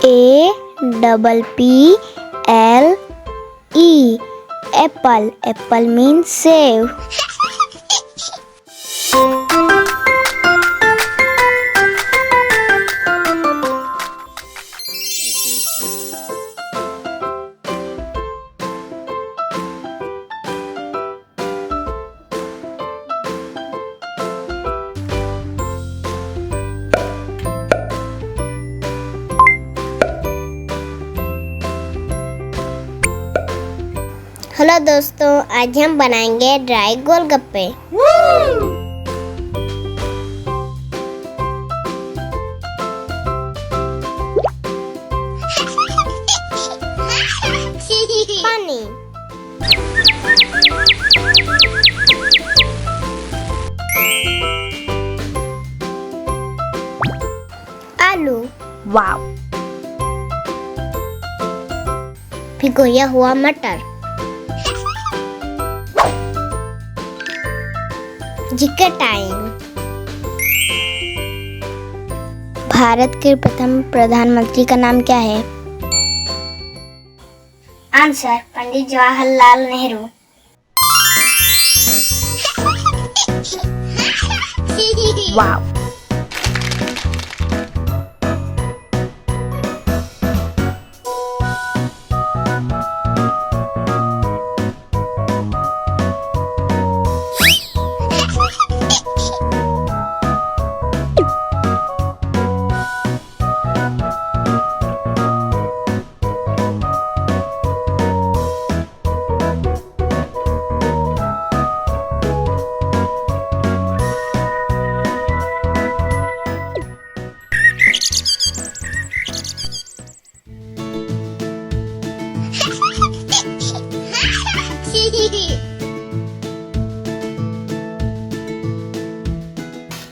APPLE. Apple. Apple means save. Hello दोस्तों, आज हम बनाएंगे ड्राई गोलगप्पे। पानी, आलू, वाव, भिगोया हुआ मटर, जिक्र टाइम। भारत के प्रथम प्रधानमंत्री का नाम क्या है? आंसर, पंडित जवाहरलाल नेहरू। वाव।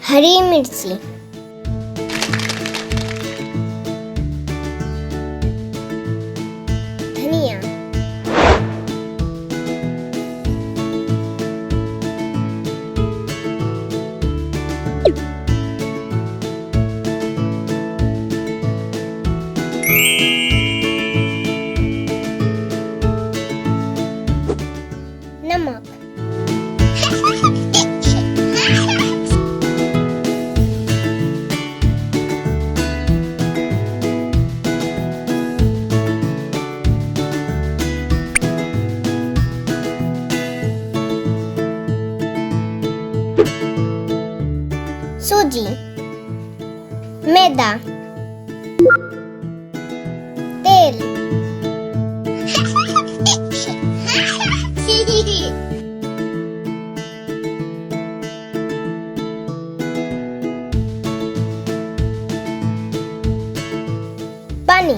हरी मिर्ची, धनिया, नमक, सूजी, मैदा, तेल, पानी,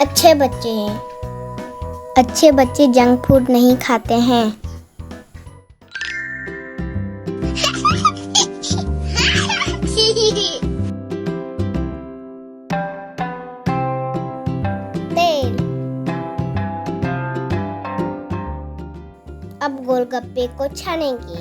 अच्छे बच्चे हैं। अच्छे बच्चे जंक फूड नहीं खाते हैं। तेल। अब गोलगप्पे को छानेंगे।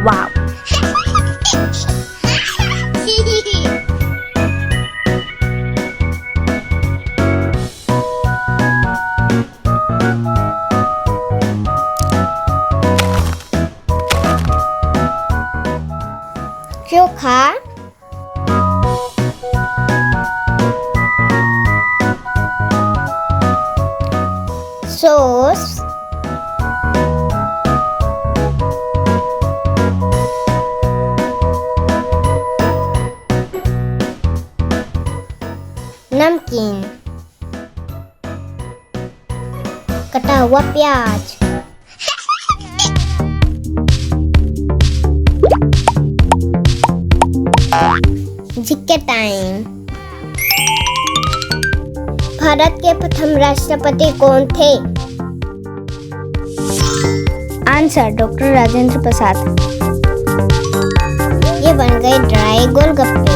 Wow. चोखा, सॉस, नमकीन, कटा हुआ प्याज, जिक्के टाइम। भारत के प्रथम राष्ट्रपति कौन थे? Answer doctor Rajendra Prasad. ये बन गए ड्राई गोलगप्पे।